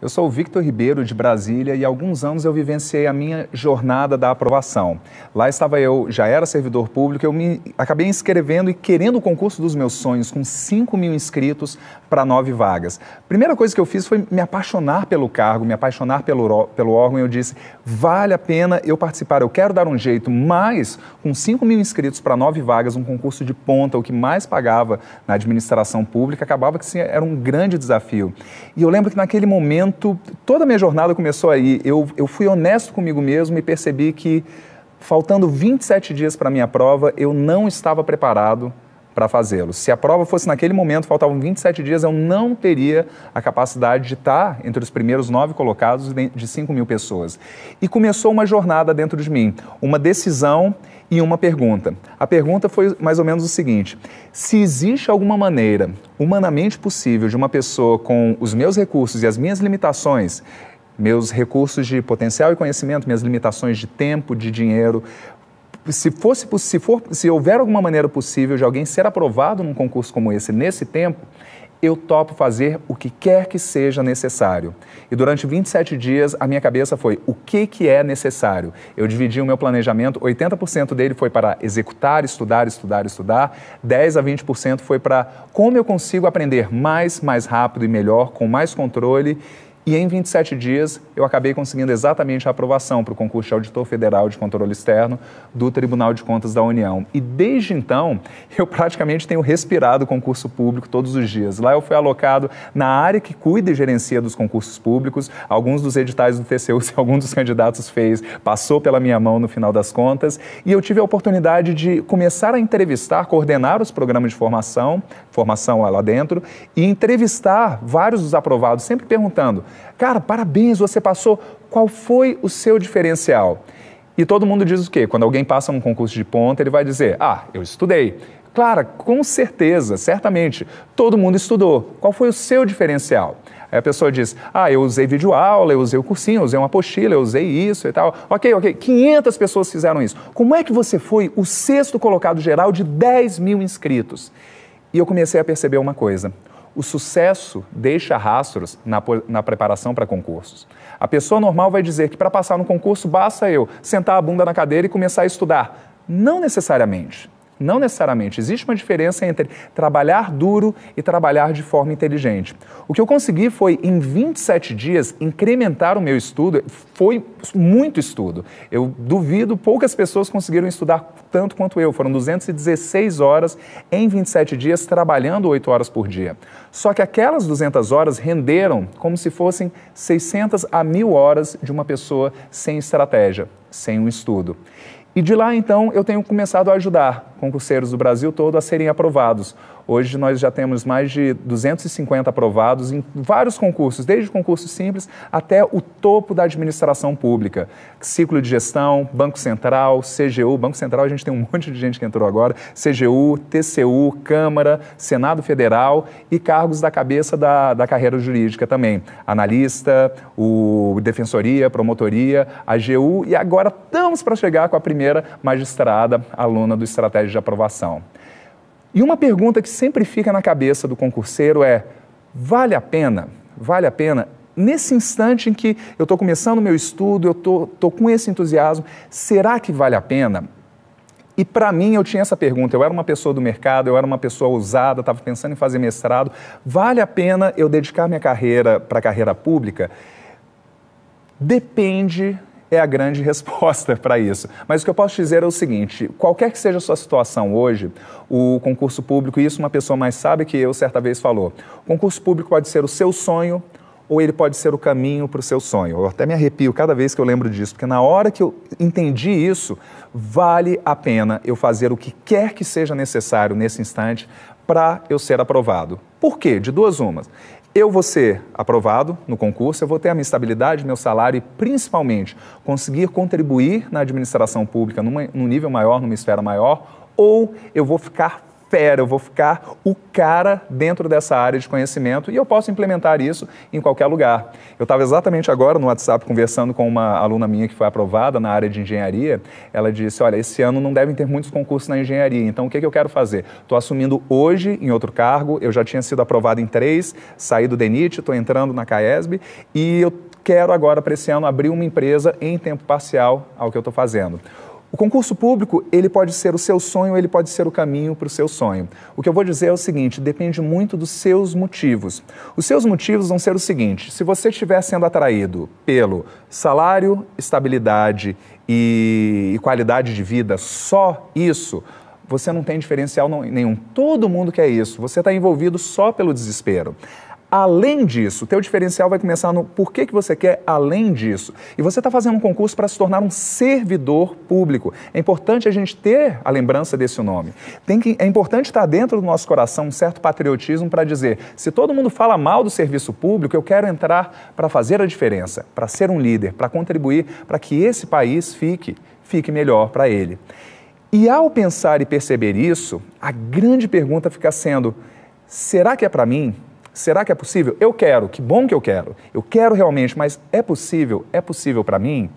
Eu sou o Victor Ribeiro, de Brasília, e há alguns anos eu vivenciei a minha jornada da aprovação. Lá estava eu, já era servidor público, eu me acabei inscrevendo e querendo o concurso dos meus sonhos, com 5.000 inscritos para 9 vagas. Primeira coisa que eu fiz foi me apaixonar pelo cargo, me apaixonar pelo órgão, e eu disse, vale a pena eu participar, eu quero dar um jeito, mas com 5.000 inscritos para 9 vagas, um concurso de ponta, o que mais pagava na administração pública, acabava que sim, era um grande desafio. E eu lembro que naquele momento, toda a minha jornada começou aí. Eu fui honesto comigo mesmo e percebi que, faltando 27 dias para a minha prova, eu não estava preparado para fazê-lo. Se a prova fosse naquele momento, faltavam 27 dias, eu não teria a capacidade de estar entre os primeiros 9 colocados de 5.000 pessoas. E começou uma jornada dentro de mim, uma decisão e uma pergunta. A pergunta foi mais ou menos o seguinte: se existe alguma maneira humanamente possível de uma pessoa com os meus recursos e as minhas limitações, meus recursos de potencial e conhecimento, minhas limitações de tempo, de dinheiro, se houver alguma maneira possível de alguém ser aprovado num concurso como esse, nesse tempo, eu topo fazer o que quer que seja necessário. E durante 27 dias, a minha cabeça foi, o que é necessário? Eu dividi o meu planejamento, 80% dele foi para executar, estudar, 10 a 20% foi para como eu consigo aprender mais rápido e melhor, com mais controle. E em 27 dias, eu acabei conseguindo exatamente a aprovação para o concurso de Auditor Federal de Controle Externo do Tribunal de Contas da União. E desde então, eu praticamente tenho respirado o concurso público todos os dias. Lá eu fui alocado na área que cuida e gerencia dos concursos públicos. Alguns dos editais do TCU, se algum dos candidatos fez, passou pela minha mão no final das contas. E eu tive a oportunidade de começar a entrevistar, coordenar os programas de formação lá dentro, e entrevistar vários dos aprovados, sempre perguntando, cara, parabéns, você passou, qual foi o seu diferencial? E todo mundo diz o quê? Quando alguém passa num concurso de ponta, ele vai dizer, eu estudei. Claro, com certeza, certamente, todo mundo estudou. Qual foi o seu diferencial? Aí a pessoa diz, eu usei videoaula, eu usei o cursinho, eu usei uma apostila, eu usei isso e tal. Ok, 500 pessoas fizeram isso. Como é que você foi o 6º colocado geral de 10.000 inscritos? E eu comecei a perceber uma coisa. O sucesso deixa rastros na preparação para concursos. A pessoa normal vai dizer que para passar no concurso basta eu sentar a bunda na cadeira e começar a estudar. Não necessariamente. Não necessariamente. Existe uma diferença entre trabalhar duro e trabalhar de forma inteligente. O que eu consegui foi, em 27 dias, incrementar o meu estudo. Foi muito estudo. Eu duvido, poucas pessoas conseguiram estudar tanto quanto eu. Foram 216 horas em 27 dias, trabalhando 8 horas por dia. Só que aquelas 200 horas renderam como se fossem 600 a 1.000 horas de uma pessoa sem estratégia, sem um estudo. E de lá, então, eu tenho começado a ajudar concurseiros do Brasil todo a serem aprovados. Hoje nós já temos mais de 250 aprovados em vários concursos, desde concursos simples até o topo da administração pública. Ciclo de gestão, Banco Central, CGU. Banco Central a gente tem um monte de gente que entrou agora. CGU, TCU, Câmara, Senado Federal e cargos da cabeça da carreira jurídica também. Analista, o Defensoria, Promotoria, AGU e agora estamos para chegar com a primeira magistrada, aluna do Estratégia de Aprovação. E uma pergunta que sempre fica na cabeça do concurseiro é, vale a pena? Vale a pena? Nesse instante em que eu estou começando o meu estudo, eu estou com esse entusiasmo, será que vale a pena? E para mim eu tinha essa pergunta, eu era uma pessoa do mercado, eu era uma pessoa ousada, estava pensando em fazer mestrado, vale a pena eu dedicar minha carreira para a carreira pública? Depende, é a grande resposta para isso. Mas o que eu posso dizer é o seguinte, qualquer que seja a sua situação hoje, o concurso público, e isso uma pessoa mais sábia que eu certa vez falou, o concurso público pode ser o seu sonho ou ele pode ser o caminho para o seu sonho. Eu até me arrepio cada vez que eu lembro disso, porque na hora que eu entendi isso, vale a pena eu fazer o que quer que seja necessário nesse instante para eu ser aprovado. Por quê? De duas umas. Eu vou ser aprovado no concurso, eu vou ter a minha estabilidade, meu salário e, principalmente, conseguir contribuir na administração pública num nível maior, numa esfera maior, ou eu vou ficar fera, eu vou ficar o cara dentro dessa área de conhecimento e eu posso implementar isso em qualquer lugar. Eu estava exatamente agora no WhatsApp conversando com uma aluna minha que foi aprovada na área de engenharia. Ela disse, olha, esse ano não devem ter muitos concursos na engenharia, então o que eu quero fazer? Estou assumindo hoje em outro cargo, eu já tinha sido aprovado em 3, saí do DENIT, estou entrando na CAESB e eu quero agora para esse ano abrir uma empresa em tempo parcial ao que eu estou fazendo. O concurso público, ele pode ser o seu sonho, ele pode ser o caminho para o seu sonho. O que eu vou dizer é o seguinte, depende muito dos seus motivos. Os seus motivos vão ser o seguinte, se você estiver sendo atraído pelo salário, estabilidade e qualidade de vida, só isso, você não tem diferencial nenhum. Todo mundo quer isso, você está envolvido só pelo desespero. Além disso, o teu diferencial vai começar no porquê que você quer além disso. E você está fazendo um concurso para se tornar um servidor público. É importante a gente ter a lembrança desse nome. É importante estar dentro do nosso coração um certo patriotismo para dizer, se todo mundo fala mal do serviço público, eu quero entrar para fazer a diferença, para ser um líder, para contribuir para que esse país fique melhor para ele. E ao pensar e perceber isso, a grande pergunta fica sendo, será que é para mim? Será que é possível? Eu quero, que bom que eu quero realmente, mas é possível para mim?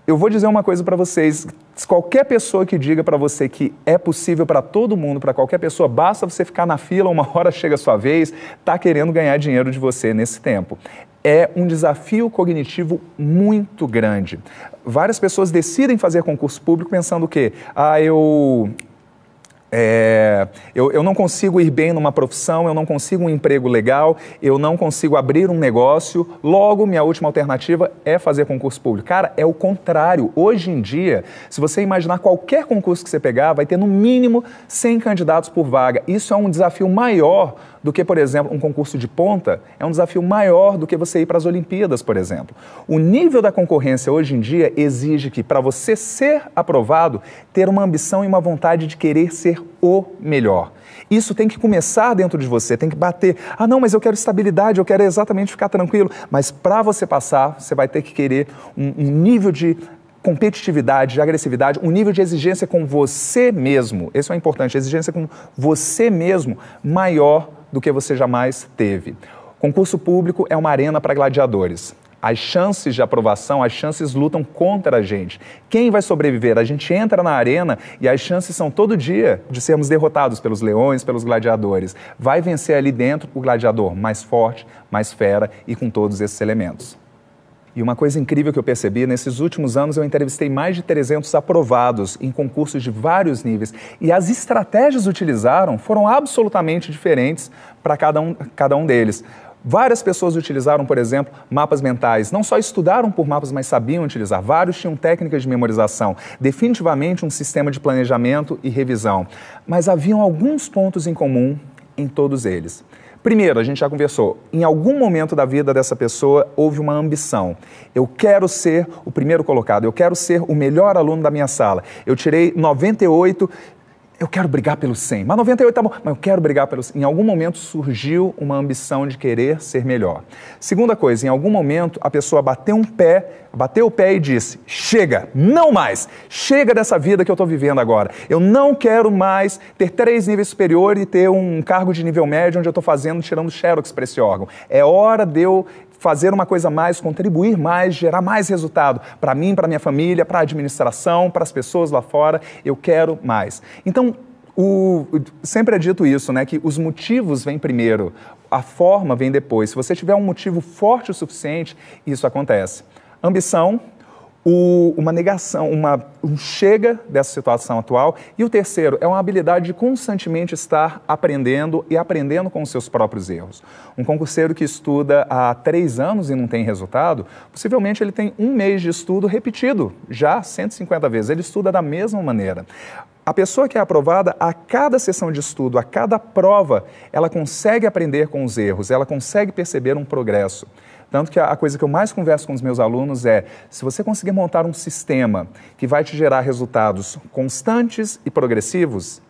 Eu vou dizer uma coisa para vocês, qualquer pessoa que diga para você que é possível para todo mundo, para qualquer pessoa, basta você ficar na fila, uma hora chega a sua vez, está querendo ganhar dinheiro de você nesse tempo. É um desafio cognitivo muito grande. Várias pessoas decidem fazer concurso público pensando o quê? Eu não consigo ir bem numa profissão, eu não consigo um emprego legal, eu não consigo abrir um negócio, logo minha última alternativa é fazer concurso público. Cara, é o contrário. Hoje em dia, se você imaginar qualquer concurso que você pegar, vai ter no mínimo 100 candidatos por vaga. Isso é um desafio maior do que, por exemplo, um concurso de ponta, é um desafio maior do que você ir para as Olimpíadas, por exemplo. O nível da concorrência hoje em dia exige que, para você ser aprovado, ter uma ambição e uma vontade de querer ser o melhor. Isso tem que começar dentro de você, tem que bater. Ah, não, mas eu quero estabilidade, eu quero exatamente ficar tranquilo. Mas para você passar, você vai ter que querer um nível de competitividade, de agressividade, um nível de exigência com você mesmo. Isso é importante, exigência com você mesmo maior do que você jamais teve. Concurso público é uma arena para gladiadores. As chances de aprovação, as chances lutam contra a gente. Quem vai sobreviver? A gente entra na arena e as chances são todo dia de sermos derrotados pelos leões, pelos gladiadores. Vai vencer ali dentro o gladiador mais forte, mais fera e com todos esses elementos. E uma coisa incrível que eu percebi, nesses últimos anos eu entrevistei mais de 300 aprovados em concursos de vários níveis e as estratégias utilizadas foram absolutamente diferentes para cada um deles. Várias pessoas utilizaram, por exemplo, mapas mentais. Não só estudaram por mapas, mas sabiam utilizar. Vários tinham técnicas de memorização. Definitivamente um sistema de planejamento e revisão. Mas haviam alguns pontos em comum em todos eles. Primeiro, a gente já conversou, em algum momento da vida dessa pessoa houve uma ambição. Eu quero ser o primeiro colocado, eu quero ser o melhor aluno da minha sala. Eu tirei 98, eu quero brigar pelo 100. Mas 98 tá bom, mas eu quero brigar pelo 100. Em algum momento surgiu uma ambição de querer ser melhor. Segunda coisa, em algum momento a pessoa bateu o pé e disse, chega, não mais, chega dessa vida que eu estou vivendo agora. Eu não quero mais ter 3 níveis superiores e ter um cargo de nível médio onde eu estou tirando xerox para esse órgão. É hora de eu fazer uma coisa mais, contribuir mais, gerar mais resultado para mim, para minha família, para a administração, para as pessoas lá fora, eu quero mais. Então, sempre é dito isso, né, que os motivos vêm primeiro, a forma vem depois. Se você tiver um motivo forte o suficiente, isso acontece. Ambição, uma negação, um chega dessa situação atual. E o terceiro é uma habilidade de constantemente estar aprendendo e aprendendo com os seus próprios erros. Um concurseiro que estuda há 3 anos e não tem resultado, possivelmente ele tem 1 mês de estudo repetido, já 150 vezes. Ele estuda da mesma maneira. A pessoa que é aprovada, a cada sessão de estudo, a cada prova, ela consegue aprender com os erros, ela consegue perceber um progresso. Tanto que a coisa que eu mais converso com os meus alunos é, se você conseguir montar um sistema que vai te gerar resultados constantes e progressivos,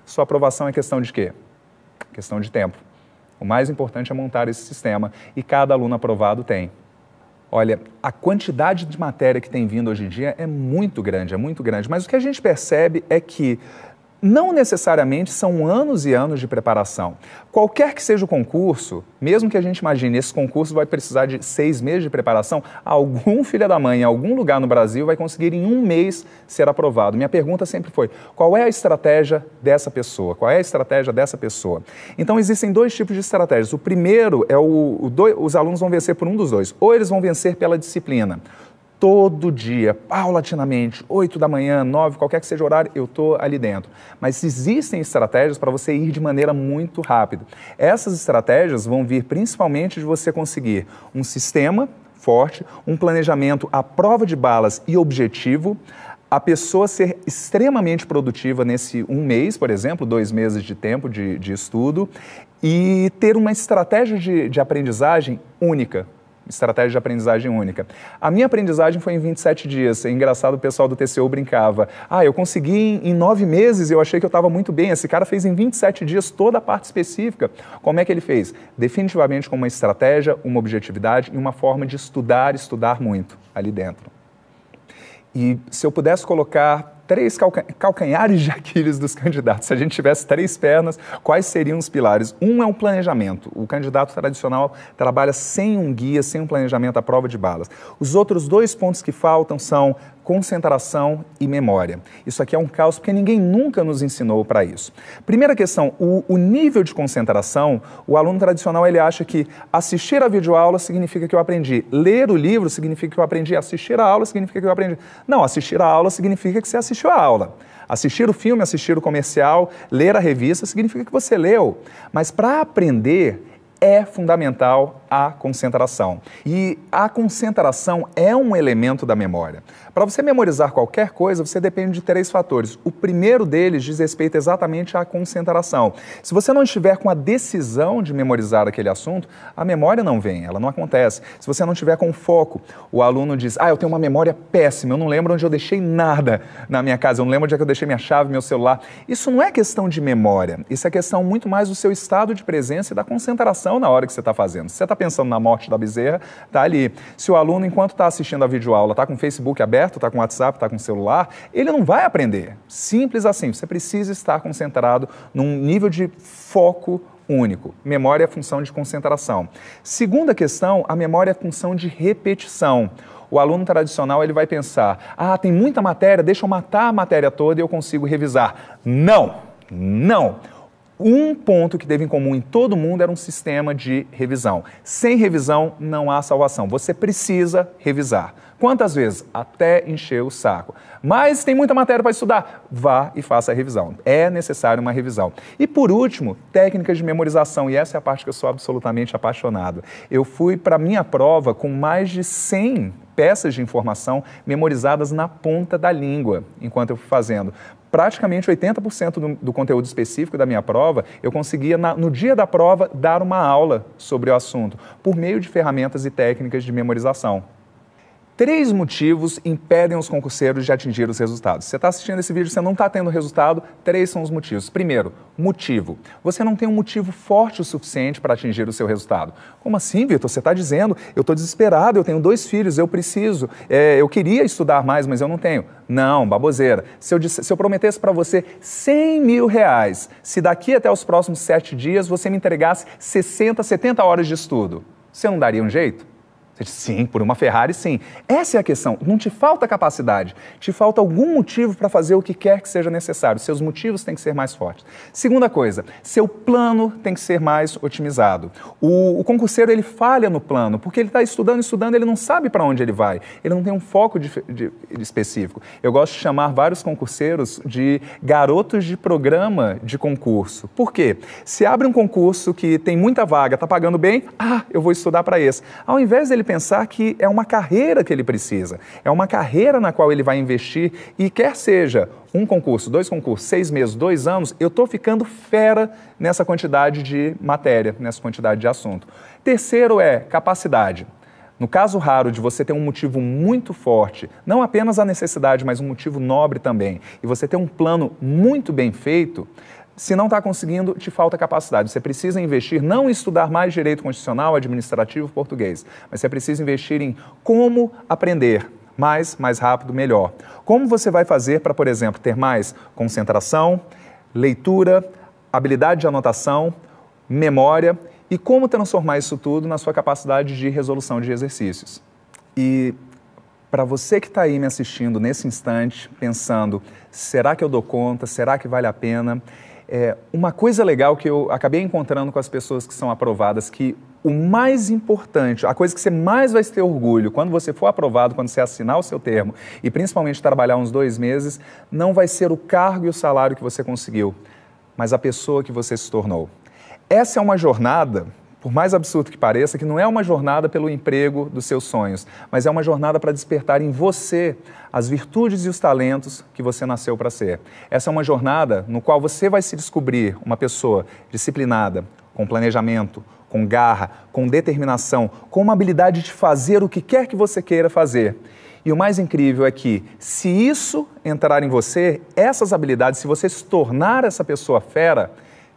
sua aprovação é questão de quê? Questão de tempo. O mais importante é montar esse sistema e cada aluno aprovado tem. Olha, a quantidade de matéria que tem vindo hoje em dia é muito grande, mas o que a gente percebe é que Não necessariamente são anos e anos de preparação. Qualquer que seja o concurso, mesmo que a gente imagine, esse concurso vai precisar de 6 meses de preparação, algum filho da mãe em algum lugar no Brasil vai conseguir em 1 mês ser aprovado. Minha pergunta sempre foi, qual é a estratégia dessa pessoa? Qual é a estratégia dessa pessoa? Então, existem 2 tipos de estratégias. O primeiro é os alunos vão vencer por um dos 2. Ou eles vão vencer pela disciplina. Todo dia, paulatinamente, 8 da manhã, 9, qualquer que seja o horário, eu estou ali dentro. Mas existem estratégias para você ir de maneira muito rápida. Essas estratégias vão vir principalmente de você conseguir um sistema forte, um planejamento à prova de balas e objetivo, a pessoa ser extremamente produtiva nesse 1 mês, por exemplo, 2 meses de tempo de estudo, e ter uma estratégia de aprendizagem única. Estratégia de aprendizagem única. A minha aprendizagem foi em 27 dias. É engraçado, o pessoal do TCU brincava. Eu consegui em 9 meses, eu achei que eu estava muito bem. Esse cara fez em 27 dias toda a parte específica. Como é que ele fez? Definitivamente com uma estratégia, uma objetividade e uma forma de estudar muito ali dentro. E se eu pudesse colocar 3 calcanhares de Aquiles dos candidatos, se a gente tivesse 3 pernas, quais seriam os pilares? Um é um planejamento. O candidato tradicional trabalha sem um guia, sem um planejamento à prova de balas. Os outros 2 pontos que faltam são concentração e memória. Isso aqui é um caos porque ninguém nunca nos ensinou para isso. Primeira questão, o nível de concentração, o aluno tradicional ele acha que assistir a videoaula significa que eu aprendi, ler o livro significa que eu aprendi, assistir a aula significa que eu aprendi. Não, assistir a aula significa que você assistiu a aula. Assistir o filme, assistir o comercial, ler a revista significa que você leu. Mas para aprender é fundamental a concentração. E a concentração é um elemento da memória. Para você memorizar qualquer coisa, você depende de 3 fatores. O primeiro deles diz respeito exatamente à concentração. Se você não estiver com a decisão de memorizar aquele assunto, a memória não vem, ela não acontece. Se você não estiver com foco, o aluno diz, eu tenho uma memória péssima, eu não lembro onde eu deixei nada na minha casa, eu não lembro onde é que eu deixei minha chave, meu celular. Isso não é questão de memória, isso é questão muito mais do seu estado de presença e da concentração na hora que você está fazendo. Se você está pensando na morte da bezerra, está ali. Se o aluno, enquanto está assistindo a videoaula, está com o Facebook aberto, está com o WhatsApp, está com o celular, ele não vai aprender. Simples assim. Você precisa estar concentrado num nível de foco único. Memória é função de concentração. Segunda questão, a memória é função de repetição. O aluno tradicional ele vai pensar, tem muita matéria, deixa eu matar a matéria toda e eu consigo revisar. Não, não. Um ponto que teve em comum em todo mundo era um sistema de revisão. Sem revisão, não há salvação. Você precisa revisar. Quantas vezes? Até encher o saco. Mas tem muita matéria para estudar. Vá e faça a revisão. É necessário uma revisão. E por último, técnicas de memorização. E essa é a parte que eu sou absolutamente apaixonado. Eu fui para a minha prova com mais de 100 peças de informação memorizadas na ponta da língua, enquanto eu fui fazendo. Praticamente 80% do conteúdo específico da minha prova, eu conseguia, no dia da prova, dar uma aula sobre o assunto, por meio de ferramentas e técnicas de memorização. 3 motivos impedem os concurseiros de atingir os resultados. Você está assistindo esse vídeo, você não está tendo resultado, 3 são os motivos. Primeiro, motivo. Você não tem um motivo forte o suficiente para atingir o seu resultado. Como assim, Vitor? Você está dizendo, eu estou desesperado, eu tenho 2 filhos, eu preciso, eu queria estudar mais, mas eu não tenho. Não, baboseira. Se eu prometesse para você 100 mil reais, se daqui até os próximos 7 dias você me entregasse 60, 70 horas de estudo, você não daria um jeito? Você diz, sim, por uma Ferrari, sim. Essa é a questão. Não te falta capacidade, te falta algum motivo para fazer o que quer que seja necessário. Seus motivos têm que ser mais fortes. Segunda coisa, seu plano tem que ser mais otimizado. O concurseiro, ele falha no plano, porque ele está estudando, ele não sabe para onde ele vai. Ele não tem um foco específico. Eu gosto de chamar vários concurseiros de garotos de programa de concurso. Por quê? Se abre um concurso que tem muita vaga, está pagando bem, eu vou estudar para esse. Ao invés dele pensar que é uma carreira que ele precisa, é uma carreira na qual ele vai investir e quer seja um concurso, 2 concursos, 6 meses, 2 anos, eu estou ficando fera nessa quantidade de matéria, nessa quantidade de assunto. Terceiro é capacidade. No caso raro de você ter um motivo muito forte, não apenas a necessidade, mas um motivo nobre também, e você ter um plano muito bem feito, se não está conseguindo, te falta capacidade. Você precisa investir não em estudar mais direito constitucional, administrativo, português, mas você precisa investir em como aprender mais rápido, melhor. Como você vai fazer para, por exemplo, ter mais concentração, leitura, habilidade de anotação, memória e como transformar isso tudo na sua capacidade de resolução de exercícios. E para você que está aí me assistindo nesse instante, pensando, será que eu dou conta? Será que vale a pena? Uma coisa legal que eu acabei encontrando com as pessoas que são aprovadas, que o mais importante, a coisa que você mais vai ter orgulho quando você for aprovado, quando você assinar o seu termo e principalmente trabalhar uns 2 meses, não vai ser o cargo e o salário que você conseguiu, mas a pessoa que você se tornou. Essa é uma jornada, por mais absurdo que pareça, que não é uma jornada pelo emprego dos seus sonhos, mas é uma jornada para despertar em você as virtudes e os talentos que você nasceu para ser. Essa é uma jornada no qual você vai se descobrir uma pessoa disciplinada, com planejamento, com garra, com determinação, com uma habilidade de fazer o que quer que você queira fazer. E o mais incrível é que, se isso entrar em você, essas habilidades, se você se tornar essa pessoa fera,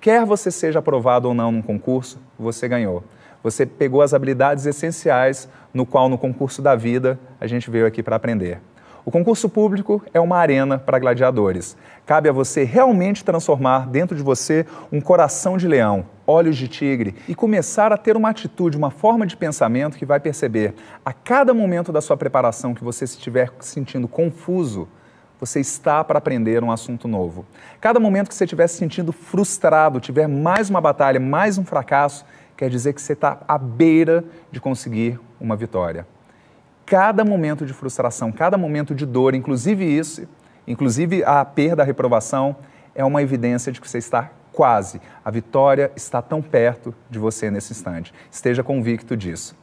quer você seja aprovado ou não num concurso, você ganhou. Você pegou as habilidades essenciais no qual no concurso da vida a gente veio aqui para aprender. O concurso público é uma arena para gladiadores. Cabe a você realmente transformar dentro de você um coração de leão, olhos de tigre e começar a ter uma atitude, uma forma de pensamento que vai perceber a cada momento da sua preparação que você estiver sentindo confuso, você está para aprender um assunto novo. Cada momento que você estiver se sentindo frustrado, tiver mais uma batalha, mais um fracasso, quer dizer que você está à beira de conseguir uma vitória. Cada momento de frustração, cada momento de dor, inclusive a perda, a reprovação, é uma evidência de que você está quase. A vitória está tão perto de você nesse instante. Esteja convicto disso.